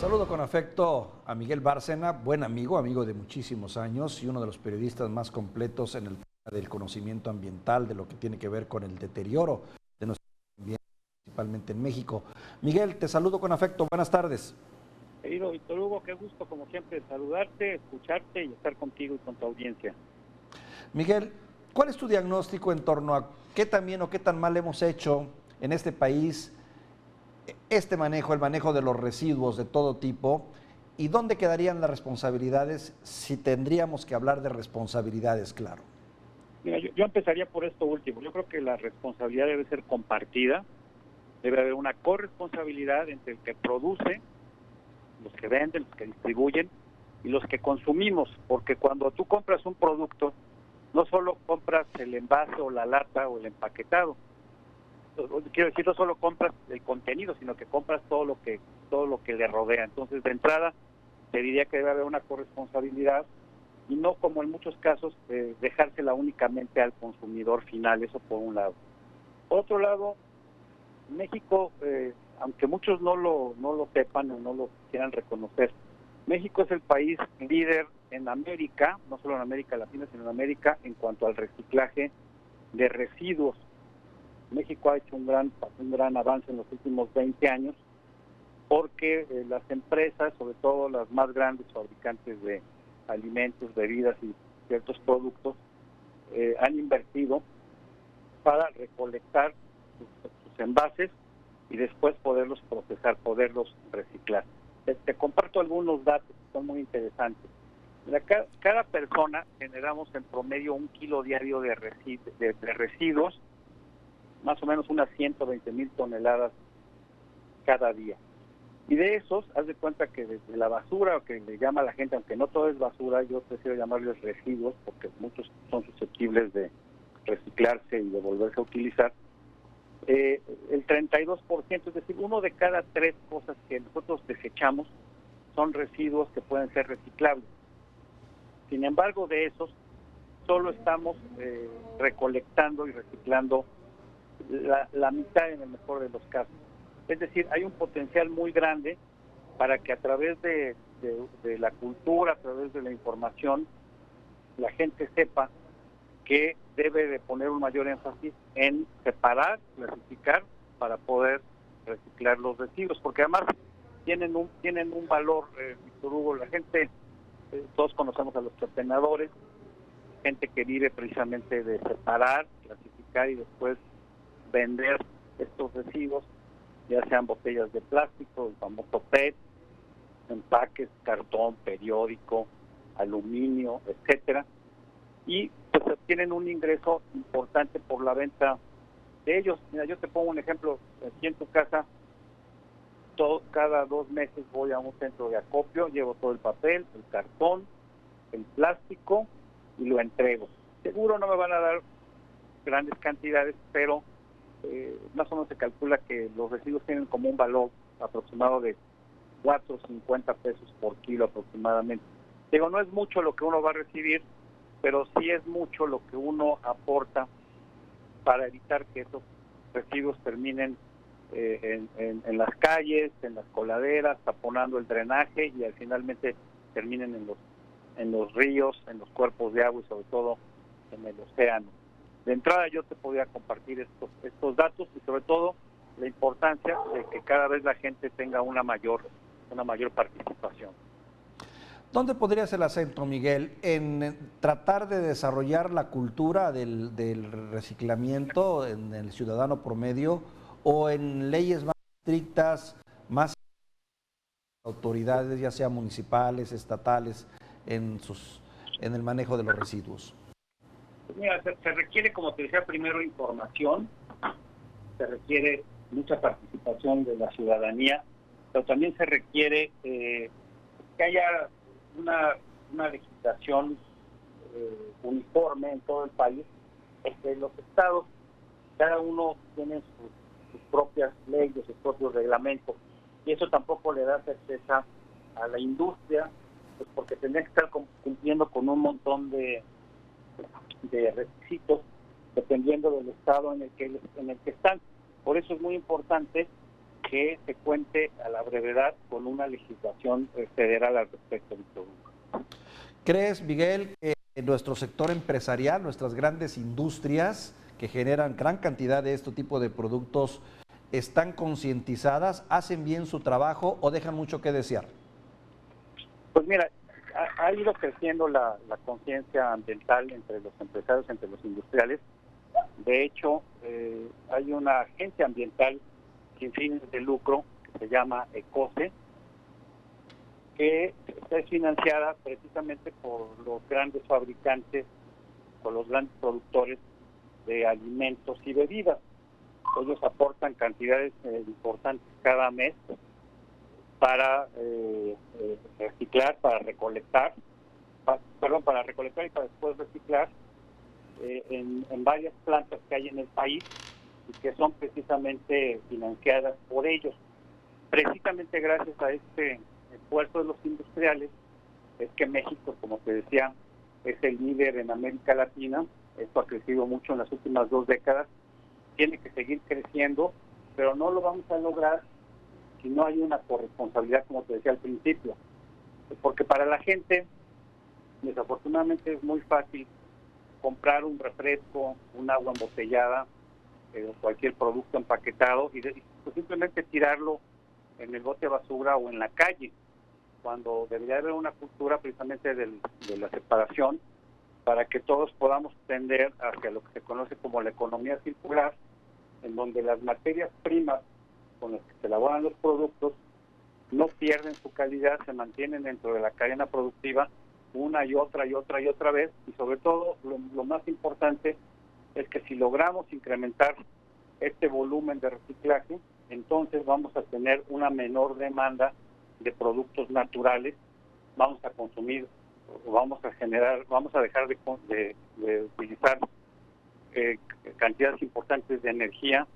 Saludo con afecto a Miguel Bárcena, buen amigo, amigo de muchísimos años y uno de los periodistas más completos en el tema del conocimiento ambiental, de lo que tiene que ver con el deterioro de nuestro ambiente, principalmente en México. Miguel, te saludo con afecto, buenas tardes. Querido Víctor Hugo, qué gusto como siempre saludarte, escucharte y estar contigo y con tu audiencia. Miguel, ¿cuál es tu diagnóstico en torno a qué tan bien o qué tan mal hemos hecho en este país este manejo, el manejo de los residuos de todo tipo, y dónde quedarían las responsabilidades si tendríamos que hablar de responsabilidades, claro? Mira, yo empezaría por esto último. Yo creo que la responsabilidad debe ser compartida, debe haber una corresponsabilidad entre el que produce, los que venden, los que distribuyen y los que consumimos, porque cuando tú compras un producto, no solo compras el envase o la lata o el empaquetado, quiero decir, no solo compras el contenido, sino que compras todo lo que le rodea. Entonces, de entrada, te diría que debe haber una corresponsabilidad y no, como en muchos casos, dejársela únicamente al consumidor final. Eso por un lado. Por otro lado, México, aunque muchos no lo sepan o no lo quieran reconocer, México es el país líder en América, no solo en América Latina, sino en América, en cuanto al reciclaje de residuos. México ha hecho un gran avance en los últimos 20 años porque las empresas, sobre todo las más grandes fabricantes de alimentos, bebidas y ciertos productos, han invertido para recolectar sus envases y después poderlos procesar, poderlos reciclar. Te comparto algunos datos que son muy interesantes. Cada persona generamos en promedio 1 kilo diario de residuos, más o menos unas 120,000 toneladas cada día. Y de esos, haz de cuenta que desde la basura, o que le llama a la gente, aunque no todo es basura, yo prefiero llamarles residuos, porque muchos son susceptibles de reciclarse y de volverse a utilizar, el 32%, es decir, 1 de cada 3 cosas que nosotros desechamos son residuos que pueden ser reciclables. Sin embargo, de esos, solo estamos recolectando y reciclando la mitad en el mejor de los casos. Es decir, hay un potencial muy grande para que a través de la cultura, a través de la información, la gente sepa que debe de poner un mayor énfasis en separar, clasificar, para poder reciclar los residuos, porque además tienen un valor, Víctor Hugo. La gente, todos conocemos a los ordenadores, gente que vive precisamente de separar, clasificar y después vender estos residuos, ya sean botellas de plástico, el famoso PET, empaques, cartón, periódico, aluminio, etcétera, y pues obtienen un ingreso importante por la venta de ellos. Mira, yo te pongo un ejemplo. Aquí en tu casa, cada 2 meses voy a un centro de acopio, llevo todo el papel, el cartón, el plástico y lo entrego. Seguro no me van a dar grandes cantidades, pero más o menos se calcula que los residuos tienen como un valor aproximado de 4.50 pesos por kilo aproximadamente. Digo, no es mucho lo que uno va a recibir, pero sí es mucho lo que uno aporta para evitar que esos residuos terminen en las calles, en las coladeras, taponando el drenaje y finalmente terminen en los ríos, en los cuerpos de agua y sobre todo en el océano. De entrada yo te podría compartir estos datos y sobre todo la importancia de que cada vez la gente tenga una mayor participación. ¿Dónde podría ser el acento, Miguel? ¿En tratar de desarrollar la cultura del reciclamiento en el ciudadano promedio o en leyes más estrictas, más autoridades, ya sea municipales, estatales, en el manejo de los residuos? Mira, se requiere, como te decía primero, información, se requiere mucha participación de la ciudadanía, pero también se requiere que haya una legislación uniforme en todo el país, porque los estados, cada uno tiene sus propias leyes, sus propios reglamentos, y eso tampoco le da certeza a la industria, pues porque tendría que estar cumpliendo con un montón de requisitos dependiendo del estado en el que están. Por eso es muy importante que se cuente a la brevedad con una legislación federal al respecto, Víctor Hugo. ¿Crees, Miguel, que nuestro sector empresarial, nuestras grandes industrias que generan gran cantidad de este tipo de productos, están concientizadas, hacen bien su trabajo o dejan mucho que desear? Pues mira, ha ido creciendo la conciencia ambiental entre los empresarios, entre los industriales. De hecho, hay una agencia ambiental sin fines de lucro que se llama ECOCE, que es financiada precisamente por los grandes fabricantes, por los grandes productores de alimentos y bebidas. Ellos aportan cantidades importantes cada mes para reciclar, para recolectar y para después reciclar en varias plantas que hay en el país y que son precisamente financiadas por ellos. Precisamente gracias a este esfuerzo de los industriales es que México, como te decía, es el líder en América Latina. Esto ha crecido mucho en las últimas 2 décadas, tiene que seguir creciendo, pero no lo vamos a lograr si no hay una corresponsabilidad, como te decía al principio, porque para la gente desafortunadamente es muy fácil comprar un refresco, un agua embotellada, cualquier producto empaquetado y pues simplemente tirarlo en el bote de basura o en la calle, cuando debería haber una cultura precisamente de la separación para que todos podamos tender hacia lo que se conoce como la economía circular, en donde las materias primas con las que se elaboran los productos no pierden su calidad, se mantienen dentro de la cadena productiva una y otra vez, y sobre todo lo más importante es que si logramos incrementar este volumen de reciclaje, entonces vamos a tener una menor demanda de productos naturales, vamos a consumir, vamos a dejar de utilizar cantidades importantes de energía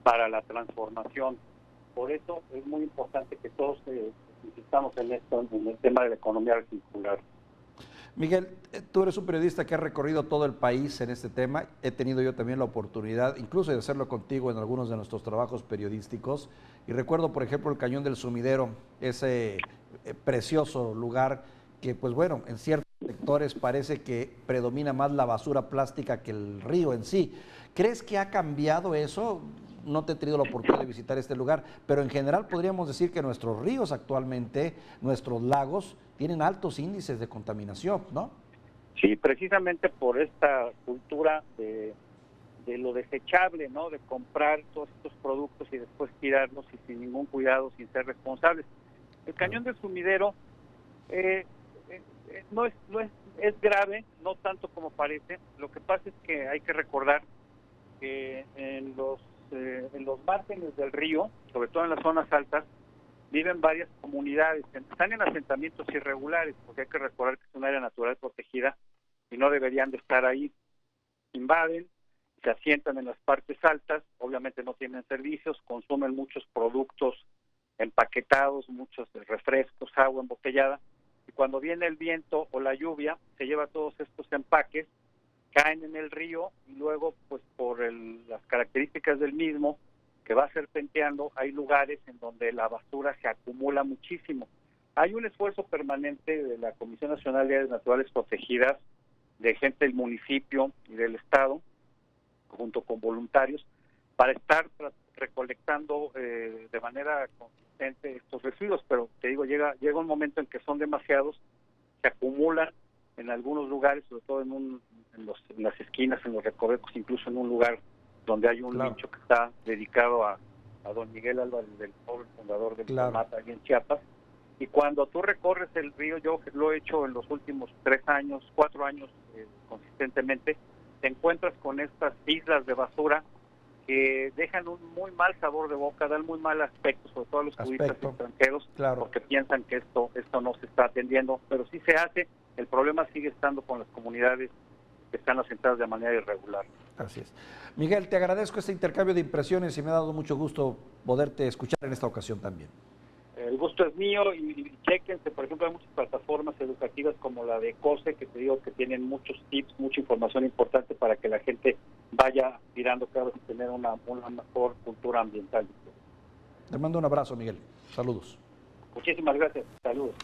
para la transformación. Por eso es muy importante que todos insistamos en esto, en el tema de la economía circular. Miguel, tú eres un periodista que ha recorrido todo el país en este tema. He tenido yo también la oportunidad, incluso de hacerlo contigo en algunos de nuestros trabajos periodísticos. Y recuerdo, por ejemplo, el Cañón del Sumidero, ese precioso lugar que, pues bueno, en ciertos sectores parece que predomina más la basura plástica que el río en sí. ¿Crees que ha cambiado eso? No te he tenido la oportunidad de visitar este lugar, pero en general podríamos decir que nuestros ríos actualmente, nuestros lagos, tienen altos índices de contaminación, ¿no? Sí, precisamente por esta cultura de lo desechable, ¿no? De comprar todos estos productos y después tirarlos y sin ningún cuidado, sin ser responsables. El Cañón del Sumidero es grave, no tanto como parece. Lo que pasa es que hay que recordar que en los márgenes del río, sobre todo en las zonas altas, viven varias comunidades, están en asentamientos irregulares, porque hay que recordar que es un área natural protegida y no deberían de estar ahí. Invaden, se asientan en las partes altas, obviamente no tienen servicios, consumen muchos productos empaquetados, muchos refrescos, agua embotellada, y cuando viene el viento o la lluvia, se lleva todos estos empaques, caen en el río y luego, pues por las características del mismo, que va serpenteando, hay lugares en donde la basura se acumula muchísimo. Hay un esfuerzo permanente de la Comisión Nacional de Áreas Naturales Protegidas, de gente del municipio y del estado, junto con voluntarios, para estar recolectando de manera consistente estos residuos, pero te digo, llega un momento en que son demasiados, se acumulan en algunos lugares, sobre todo en las esquinas, en los recovecos, incluso en un lugar donde hay un nicho que está dedicado a don Miguel Álvarez del Toro, el fundador del Tomata, aquí en Chiapas. Y cuando tú recorres el río, yo lo he hecho en los últimos 4 años consistentemente, te encuentras con estas islas de basura que dejan un muy mal sabor de boca, dan muy mal aspecto, sobre todo a los turistas extranjeros, porque piensan que esto no se está atendiendo, pero sí se hace. El problema sigue estando con las comunidades que están asentadas de manera irregular. Así es. Miguel, te agradezco este intercambio de impresiones y me ha dado mucho gusto poderte escuchar en esta ocasión también. El gusto es mío y chéquense, por ejemplo, hay muchas plataformas educativas como la de COSE, que te digo que tienen muchos tips, mucha información importante para que la gente vaya aspirando cada vez a tener una mejor cultura ambiental. Te mando un abrazo, Miguel. Saludos. Muchísimas gracias. Saludos.